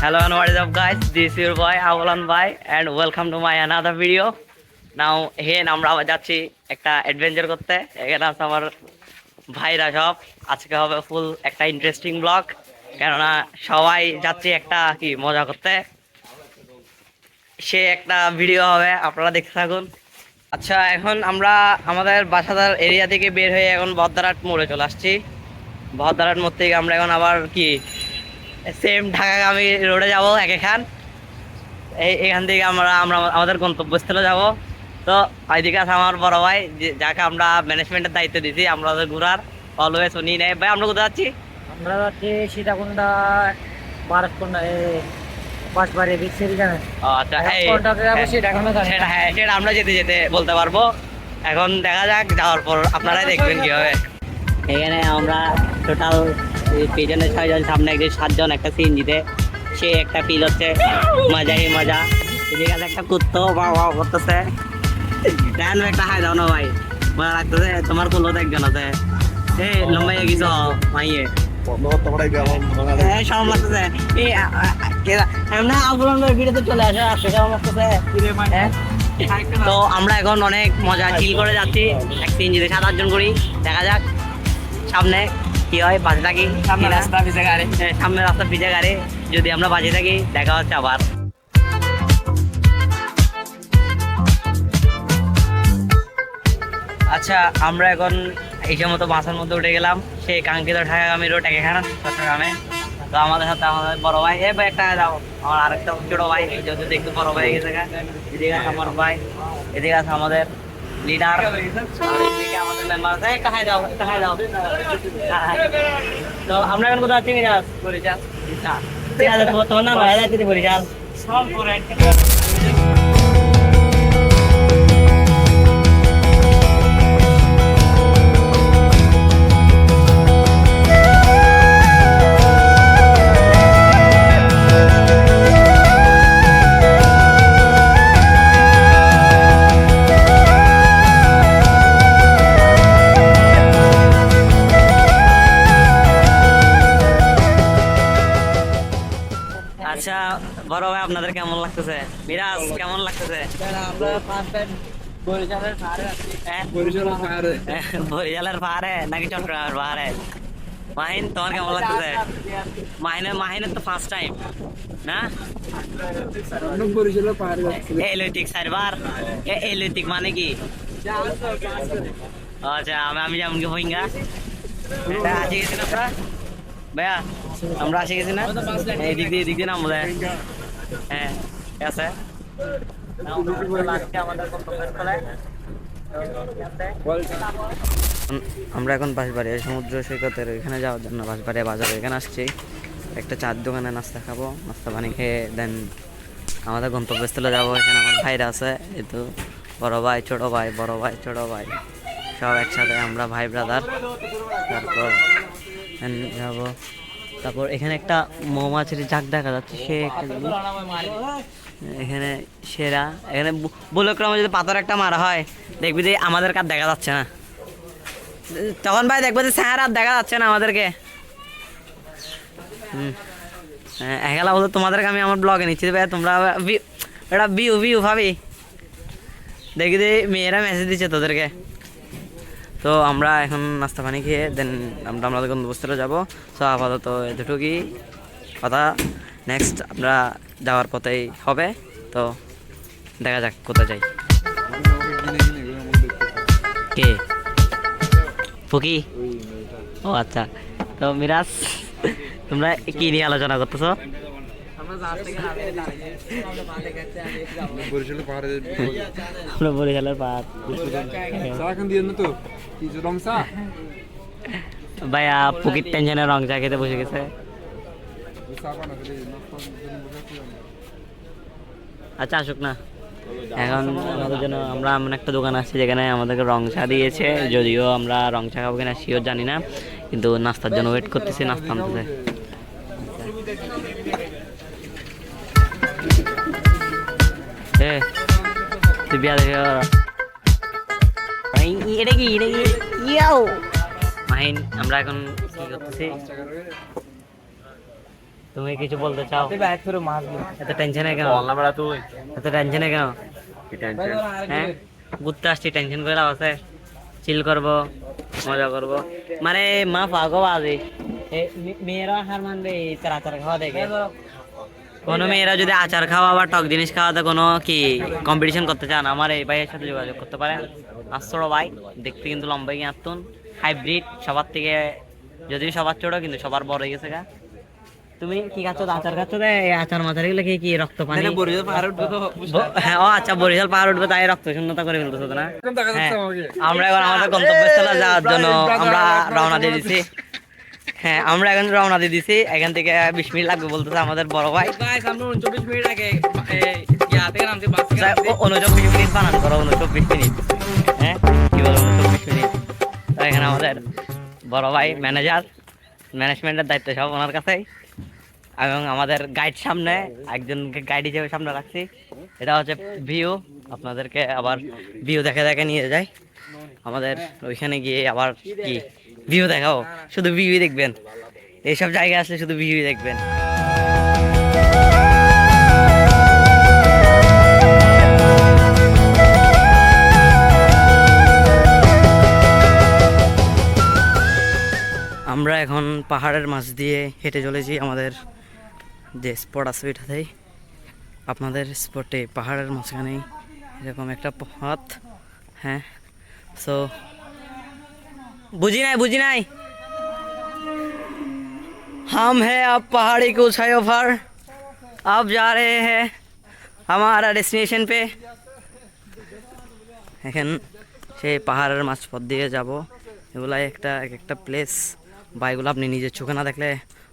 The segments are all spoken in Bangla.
Hello and what is up guys, this is your boy Awalan Bhai and welcome to my another video. Now here আমরা আবার যাচ্ছি একটা অ্যাডভেঞ্চার করতে। এখানে আছে আমার ভাইরা সব। আজকে হবে ফুল একটা ইন্টারেস্টিং ব্লগ, কেননা সবাই যাচ্ছি একটা কি মজা করতে। সে একটা ভিডিও হবে, আপনারা দেখতে থাকুন। আচ্ছা, এখন আমরা আমাদের বাসাদার এরিয়া থেকে বের হয়ে এখন বহদ্দারহাট মোড়ে চলে আসছি। বহদ্দারহাট মোড় থেকে আমরা এখন আবার কি সেম ঢাকাগামী রোডে যাব এখান এখান থেকে আমরা আমরা আমাদের গন্তব্যস্থলে যাব। তো এদিকে আছে আমার বড় ভাই, যাকে আমরা ম্যানেজমেন্টের দায়িত্ব দিয়েছি আমরা ওদের ঘোরার। অলওয়েজ উনি নেই। ভাই আমরা কোথায় যাচ্ছি? আমরা যাচ্ছি সীতাকুণ্ডা বারোশকুণ্ডা বাঁশবাড়ি বিক্সেরি জানে। আচ্ছা, সেটা আমরা যেতে যেতে বলতে পারবো। এখন দেখা যাক, যাওয়ার পর আপনারাই দেখবেন কি হবে। এখানে আমরা টোটাল পেছনে 6 জন, সামনে একজন 7 জন একটা সিএনজিতে। সে একটা ফিল হচ্ছে মজাই মজা। এদিকে আছে একটা কুত্তো বাও করতেছে। ডান একটা হাই দাও না ভাই, মজা লাগতেছে। তোমার কোলো একজন আছে, এই লম্বাই গেছ মাইয়ে সরম লাগতেছে। তো আমরা এখন অনেক মজা চিল করে যাচ্ছি এক সিএনজিতে, 7-8 জন করি। দেখা যাক সামনে কি হয়, বাজে থাকি। সামনে রাস্তা ভিজে গাড়ি, যদি আমরা বাজে থাকি দেখা হচ্ছে আবার। আচ্ছা, আমরা এখন এইসব মতো বাসের মধ্যে উঠে গেলাম সেই কাঙ্ক্ষিত ঢাকাগামী রোড এখানে চট্টগ্রামে। তো আমাদের সাথে আমাদের বড় ভাই, এ ভাই একটা যাও, আমার আরেকটা ছোট ভাই, যদি একটু বড় ভাই গেছে। এদিকে আছে আমার ভাই, এদিকে আছে আমাদের লিডার, এদিকে আমাদের মেম্বার আছে। কাহাই যাও। তো আমরা এখন কোথাও চিনি যাস বরিশাল। ঠিক আছে, তোমার নাম ভাই যাচ্ছি বরিশাল। আচ্ছা বড় ভাই, আপনাদের কেমন লাগতেছে? মিরাজ কেমন লাগতেছে? বরিশালের পাহাড়ে নাকি চট্টগ্রামের পাহাড়ে? মাহিন তোমার কেমন লাগতেছে? মাহিনের তো ফার্স্ট টাইম না? এলৈতিক 4 এলৈতিক মানে কি? আচ্ছা, আমি যেমন কি ভইঙ্গা আসে গেছি না আমরা ভাইয়া, আমরা আসে গেছি না? এদিক দিয়ে নামবো। হ্যাঁ আছে, আমরা এখন বাঁশবাড়িয়া সমুদ্র সৈকতের এখানে যাওয়ার জন্য বাঁশবাড়িয়া বাজারে এখানে আসছি। একটা চার দোকানে নাস্তা খাবো, নাস্তা পানি খেয়ে দেন আমাদের গন্তব্যস্থলে যাবো। এখানে আমার ভাইরা আছে, এই তো বড় ভাই ছোট ভাই, বড় ভাই ছোট ভাই সব একসাথে আমরা ভাই ব্রাদার। তারপর যাবো। তারপর এখানে একটা মৌমাছির ঝাঁক দেখা যাচ্ছে, সে এখানে সেরা। এখানে বুলক্রমে যদি পাথর একটা মারা হয় দেখবি যে আমাদের কার দেখা যাচ্ছে না, তখন ভাই দেখবো যে স্যার আর দেখা যাচ্ছে না আমাদেরকে। এগুলা বলতে তোমাদেরকে আমি আমার ব্লগে নিচ্ছি ভাই, তোমরা এটা ভিউ ভাবি দেখি যে মেয়েরা মেসেজ দিচ্ছে তোদেরকে। তো আমরা এখন নাস্তা পানি খেয়ে দেন আমরা আমাদের গন্তব্যস্থলে যাবো। সো আপাতত এতটুকুই কথা, নেক্সট আমরা যাওয়ার পথেই হবে। তো দেখা যাক কোথায় যাই। কে ফুকি? ও আচ্ছা। তো মিরাজ, তোমরা কি নিয়ে আলোচনা করতেছো? আমরা বরিশালের পাহাড় ভাইয়া, পুকির টেনশনে রং চা খেতে বসে গেছে। আচ্ছা আসুক না, এখন আমাদের জন্য আমরা এমন একটা দোকান আসছি যেখানে আমাদেরকে রং চা দিয়েছে। যদিও আমরা রং চা খাবো কিনা শিওর জানি না, কিন্তু নাস্তার জন্য ওয়েট করতেছি, নাস্তা আনতেছে। তুই বিয়া দেখে এটা কি মাহিন, আমরা এখন কি করতেছি? তো তুমি কিছু বলতে চাও? এত টেনশনে কেন? এত টেনশনে কেন? হ্যাঁ, ঘুরতে আসছি, টেনশন করে আছে? চিল করব, মজা করব, মানে মা পাগো আজে মেয়েরা হার মানবে তার আচার খাওয়া দেখে? কোনো মেয়েরা যদি আচার খাওয়া বা টক জিনিস খাওয়াতে কোনো কি কম্পিটিশন করতে চান, আমার এই ভাইয়ের সাথে যোগাযোগ করতে পারেন। আসছো ভাই, দেখতে কিন্তু লম্বাই আতুন, হাইব্রিড, সবার থেকে যদিও সবার ছোট কিন্তু সবার বড় হয়ে গেছে গা। তুমি কি খাচ্ছ? আচার খাচ্ছ? এই আচার মাচার এগুলো কি কি রক্ত পানি? হ্যাঁ, ও আচ্ছা, বরিশাল পাহাড় উঠবে তাই রক্ত শূন্যতা করে ফেলতেছো না? হ্যাঁ, আমরা এখন আমাদের গন্তব্যস্থলে যাওয়ার জন্য আমরা রওনা দিয়ে দিছি। হ্যাঁ, আমরা এখন রওনা দিয়ে দিছি, এখান থেকে 20 মিনিট লাগবে বলতেছে আমাদের বড় ভাই। 24 মিনিট আগে 29 মিনিট বানান করো, 29 মিনিট। হ্যাঁ, কি বলো 29 মিনিট? তো এখানে আমাদের বড় ভাই ম্যানেজার, ম্যানেজমেন্টের দায়িত্ব সব ওনার কাছেই, এবং আমাদের গাইড সামনে, একজনকে গাইড হিসেবে সামনে রাখছি। এটা হচ্ছে ভিউ, আপনাদেরকে আবার ভিউ দেখে দেখে নিয়ে যায়। আমাদের ওইখানে গিয়ে আবার কি ভিউ দেখাবো, শুধু ভিউ দেখবেন, এইসব জায়গায় আসলে শুধু ভিউ দেখবেন। আমরা এখন পাহাড়ের মাঝ দিয়ে হেঁটে চলেছি আমাদের যে স্পট আছে ওইটাতেই। আপনাদের স্পটে পাহাড়ের মাঝখানেই এরকম একটা পথ। হ্যাঁ, সো বুঝি নাই हम हैं अब पहाड़ी की ऊंचाइयों पर, अब जा रहे हैं हमारा डेस्टिनेशन पे। এখন সেই পাহাড়ের মাঝপথ দিয়ে যাব। এগুলাই একটা প্লেস, বা এগুলো আপনি নিজের চোখে না দেখলে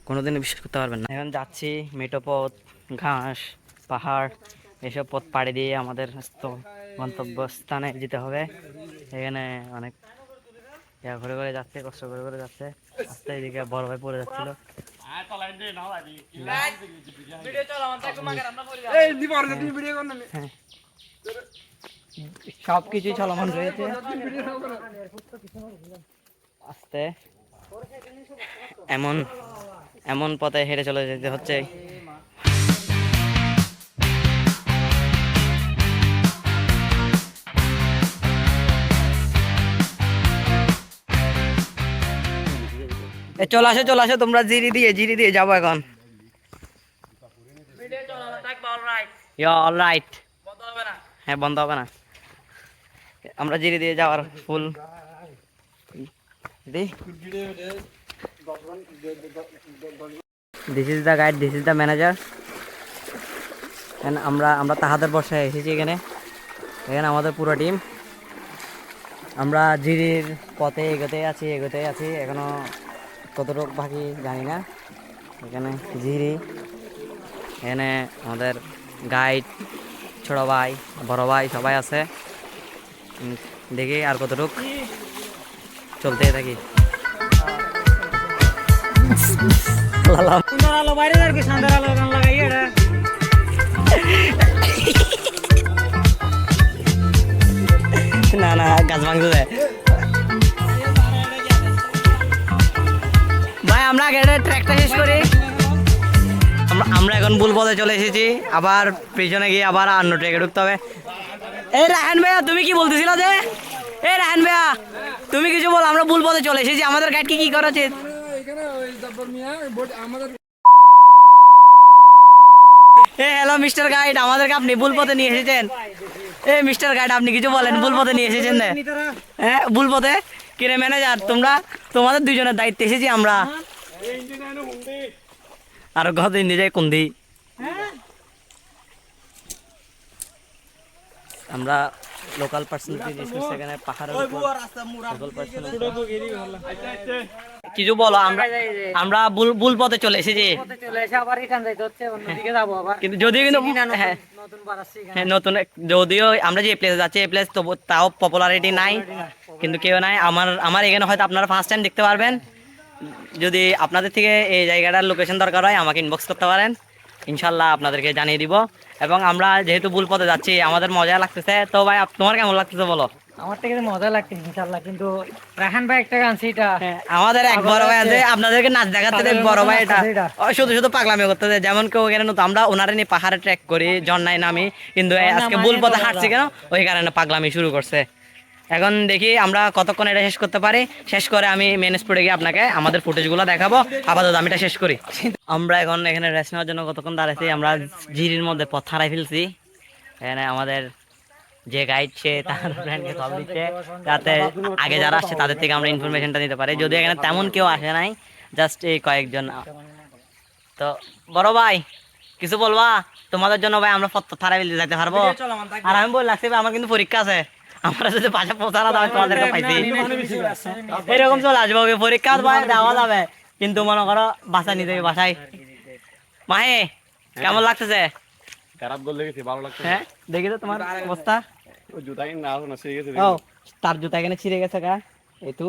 কোনোদিনই বিশ্বাস করতে পারবেন না। এখন যাচ্ছি মেটো পথ, ঘাস, পাহাড়, এসব পথ পাড়ি দিয়ে আমাদের গন্তব্যস্থানে যেতে হবে। এখানে অনেক ঘুরে ঘুরে যাচ্ছে, কষ্ট করে করে যাচ্ছে। আস্তে এদিকে বড় ভাই পড়ে যাচ্ছিল। সবকিছু চলমান রয়েছে আস্তে। এমন এমন পথে হেঁটে চলে যেতে হচ্ছে। চলে আসো, তোমরা জিরি দিয়ে যাবো এখন। অলরাইট, হ্যাঁ, বন্ধ হবে না। আমরা জিরি দিয়ে যাওয়ার ফুল this is the guide, this is the manager. আমরা তাহাদের বর্ষায় এসেছি এখানে আমাদের পুরো টিম। আমরা জিরির পথে এগোতে আছি, এখনো কতটুকু বাকি জানি না। এখানে জিরি, এখানে আমাদের গাইড, ছোট ভাই, বড় ভাই সবাই আছে। দেখি আর কতটুক চলতে থাকি। না গাছ ভাঙতে দেয় ভাই। আমরা আগে ট্র্যাকটা শেষ করি। আমরা এখন ভুল পথে চলে এসেছি, আবার পেছনে গিয়ে আবার অন্য ট্রেকে ঢুকতে হবে। এই রাহান ভাইয়া, তুমি কি বলতেছিল যে? এই রাহান ভাইয়া, তুমি কিছু বল। আমরা ভুল পথে চলে এসেছি, আমাদের গাইড কি করা উচিত? হ্যালো মিস্টার গাইড, আমাদেরকে আপনি ভুল পথে নিয়ে এসেছেন। এই মিস্টার গাইড, আপনি কিছু বলেন, ভুল পথে নিয়ে এসেছেন না? হ্যাঁ, ভুল পথে। কিরে ম্যানেজার, তোমাদের দুইজনের দায়িত্বে এসেছি আমরা। আর কত ইন্দি যায় কোন দি? আমরা লোকাল পার্সোনালিটি ডিসকাস এখানে পাহাড়ের লোকাল পার্সোনালিটি কিছু বলো। আমরা ভুল পথে চলে এসেছি, কিন্তু যদিও নতুন, যদিও আমরা যে প্লেসে যাচ্ছি এই প্লেস তাও পপুলারিটি নাই, কিন্তু কেউ নাই। আমার এখানে হয়তো আপনারা ফার্স্ট টাইম দেখতে পারবেন। যদি আপনাদের থেকে এই জায়গাটার লোকেশন দরকার হয় আমাকে ইনবক্স করতে পারেন, ইনশাল্লাহ আপনাদেরকে জানিয়ে দিব। এবং আমরা যেহেতু ভুল পথে যাচ্ছি, আমাদের মজা লাগতেছে। তো ভাই, তোমার কেমন লাগতেছে বলো? আমার থেকে মজা লাগছে ইনশাল্লাহ, কিন্তু রাহান ভাই একটা গান সেটা আমাদের এক বড় ভাই আছে, আপনাদেরকে নাচ দেখাতে দেয় বড় ভাই, এটা এটা। ও শুধু শুধু পাগলামি করতে দেয়। যেমন কেউ এখানে নতুন, আমরা ওনারে নিয়ে পাহাড়ে ট্রেক করি, ঝর্ণায় নামি, কিন্তু আজকে মানে ভুল পথে তো হাঁটছি কেন, ওই কারণে পাগলামি শুরু করছে। এখন দেখি আমরা কতক্ষণ এটা শেষ করতে পারি। শেষ করে আমি মেন স্পটে গিয়ে আপনাকে আমাদের ফুটেজগুলো দেখাবো। আপাতত আমি এটা শেষ করি। আমরা এখন এখানে রেস্ট নেওয়ার জন্য কতক্ষণ দাঁড়াইছি, আমরা ঝিরির মধ্যে পথ হারাই ফেলছি। এখানে আমাদের যে গাইড সে তার ফ্রেন্ডকে কল দিচ্ছে, যাতে আগে যারা আসছে তাদের থেকে আমরা ইনফরমেশনটা নিতে পারি। যদি এখানে তেমন কেউ আসে নাই, জাস্ট এই কয়েকজন। তো বড় ভাই কিছু বলবা? তোমাদের জন্য ভাই আমরা পথ হারাই ফেলতে যাইতে পারবো। আর আমি বল লাগছে ভাই, আমার কিন্তু পরীক্ষা আছে, আমরা যদি বাসা পৌঁছানো তাহলে তোমাদেরকে পাইছি এরকম চলে আসবো। পরীক্ষা দেওয়া যাবে, কিন্তু মনে করো বাসা নিতে হবে বাসায়। মাহে কেমন লাগতেছে? খারাপ বললে গেছি, ভালো লাগছে। হ্যাঁ দেখি তো তোমার অবস্থা। ওই জুতাই না এখন আছে গেছে। ও তার জুতা এখানে ছিঁড়ে গেছে গা, একটু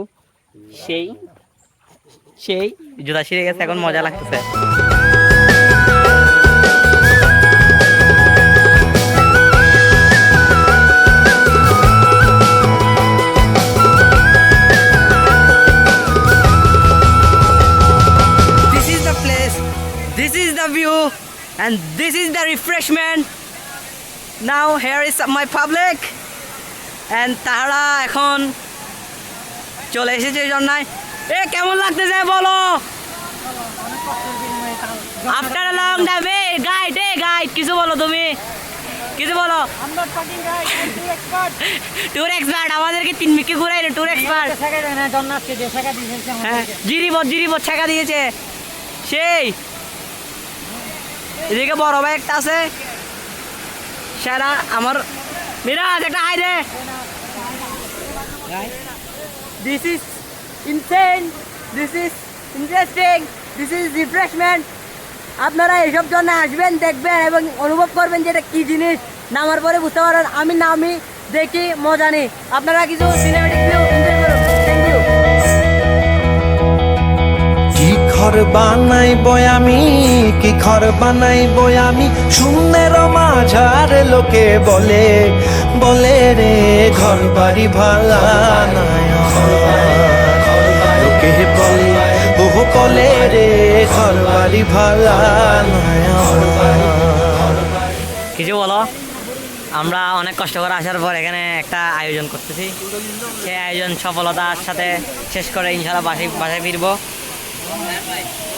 সেই সেই জুতা ছিঁড়ে গেছে, এখন মজা লাগতেছে। This is the place, this is the view, and this is the refreshment. Now here is my public, and তারা এখন চলে এসেছে ঝর্ণায়। এ কেমন লাগতেছে বলো? After a long day guide, guide কিছু বলো, তুমি কিছু বলো। ট্যুর এক্সপার্ট, আমাদেরকে 3 মিনিট ঘুরাই না, ট্যুর এক্সপার্ট। হ্যাঁ জিরিবত ছেঁকা দিয়েছে সেই। এদিকে বড় ভাই একটা আছে, সেরা আমার মিরাজ, একটা হাই রে। This is insane, this is interesting, this is refreshment. আপনারা এইসব জন্য আসবেন, দেখবেন এবং অনুভব করবেন যে এটা কি জিনিস। নামার পরে বুঝতে পারবেন। আমি নামি, দেখি, মজা নেই। আপনারা কিছু সিনেমেটিক ভিউ এনজয় করুন। Thank you. কি ঘর বানাইব আমি, কি ঘর বানাইব আমি, শূন্যের মাঝার লোকে বলে বলে রে ঘর বাড়ি ভালা নাই লোকে বলে, ও বলে রে ঘর বাড়ি ভালা নাই। কিছু বলো। আমরা অনেক কষ্ট করে আসার পর এখানে একটা আয়োজন করতেছি, সেই আয়োজন সফলতার সাথে শেষ করে ইনশাআল্লাহ বাসায় ফিরবো।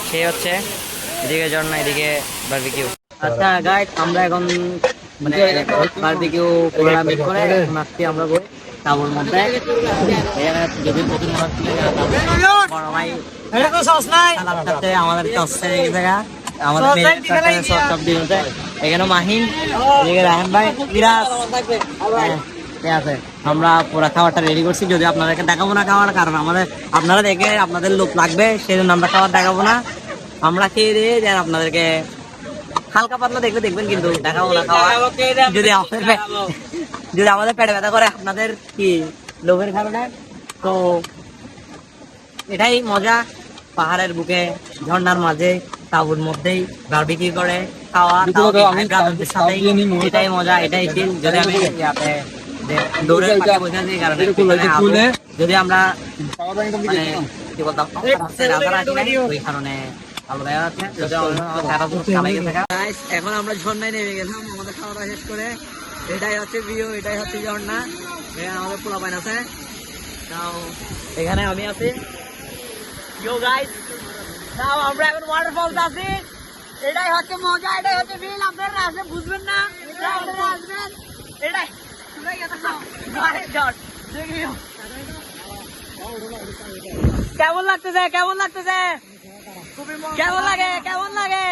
সেই হচ্ছে এদিকে ঝর্ণা, এদিকে বারবিকিউ। আচ্ছা গাইড, আমরা এখন মানে বারবিকিউ পুরোটা মিট করে নাচছি আমরা বই তাবুর মধ্যে। এখানে যদি প্রচুর বড় ভাই আমাদের এখানে মাহিন, এদিকে রাহান ভাই, বিরাজ আছে। আমরা পুরো খাবারটা রেডি করছি, যদি আপনাদেরকে দেখাবো না খাওয়ার কারণ আমাদের, আপনারা দেখে আপনাদের লোক লাগবে, সেই জন্য আমরা খাবার দেখাবো না। আমরা খেয়ে দিয়ে দেন আপনাদেরকে হালকা পাতলা দেখলে দেখবেন, কিন্তু দেখাবো না খাওয়া। যদি আমাদের পেটে ব্যথা করে আপনাদের কি লোভের কারণে, তো এটাই মজা। পাহাড়ের বুকে ঝর্ণার মাঝে তাঁবুর মধ্যেই বারবিকিউ করে খাওয়া, এটাই মজা, এটাই ফিল। যদি আমি দৌড়ের পাশে বসে আছি কারণে, যদি আমরা মানে কি বলতাম ওই কারণে ভালো দেখা যাচ্ছে। এখন আমরা ঝর্ণায় নেমে গেলাম আমাদের খাওয়া শেষ করে। এটাই হচ্ছে ভিউ, এটাই হচ্ছে ঝর্ণা। এখানে আমাদের পোলা পাইন আছে, এখানে আমি আছি। Yo guys, now আমরা এখন ওয়াটারফলস আছি। এটাই হচ্ছে মজা, এটাই হচ্ছে ফিল। আপনারা আসলে বুঝবেন না, আপনারা আসবেন। এটাই কেমন লাগতেছে, কেমন লাগতেছে, কেমন লাগে, কেমন লাগে?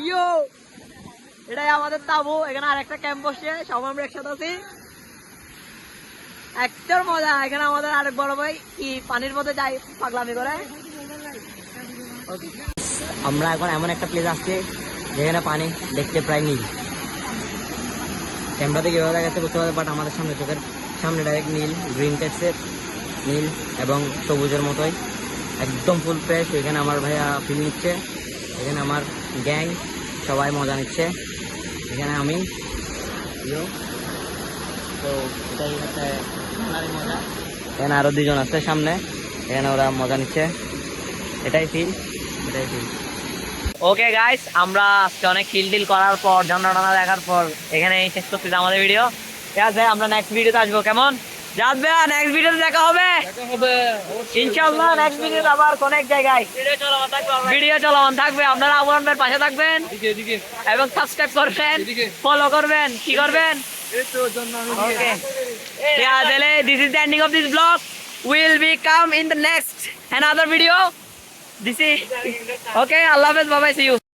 ইয়ো, এটাই আমাদের তাবু। এখানে আরেকটা ক্যাম্প বসছে, সব আমরা একসাথে আছি। একটার মজা। এখানে আমাদের আরেক বড় ভাই কি পানির মধ্যে যাই পাগলামি করে। আমরা এখন এমন একটা প্লেস আসছি যেখানে পানি দেখতে প্রায় নীল। ক্যামেরাতে কীভাবে দেখাচ্ছে বুঝতে পারবে, বাট আমাদের সামনে চোখের সামনে ডাইরেক্ট নীল, গ্রিন টেক্সের নীল এবং সবুজের মতোই একদম ফুল ফ্রেশ। এখানে আমার ভাইয়া ফিল নিচ্ছে, এখানে আমার গ্যাং সবাই মজা নিচ্ছে। এখানে আমি তো তো এটাই হচ্ছে জানারই মজা। এখানে আরো দুজন আছে সামনে, এখানে ওরা মজা নিচ্ছে, এটাই ফিল। ওকে গাইস, আমরা আজকে অনেক টিল করার পর, ঝর্ণা দেখার পর এখানে শেষ করতেছি আমাদের ভিডিও। ঠিক আছে, আমরা নেক্সট ভিডিওতে আসবো। কেমন জাদ ভাইয়া, নেক্সট ভিডিওতে দেখা হবে ইনশাআল্লাহ। নেক্সট ভিডিওতে আবার কোন এক জায়গায় ভিডিও চলমান থাকবে। আপনারা আমরান ভাইয়ের পাশে থাকবেন এবং সাবস্ক্রাইব করবেন, ফলো করবেন, কি করবেন। ওকে, this is the ending of this vlog. Will be come in the next another video. This is okay. Allah Hafiz, bye bye, see you.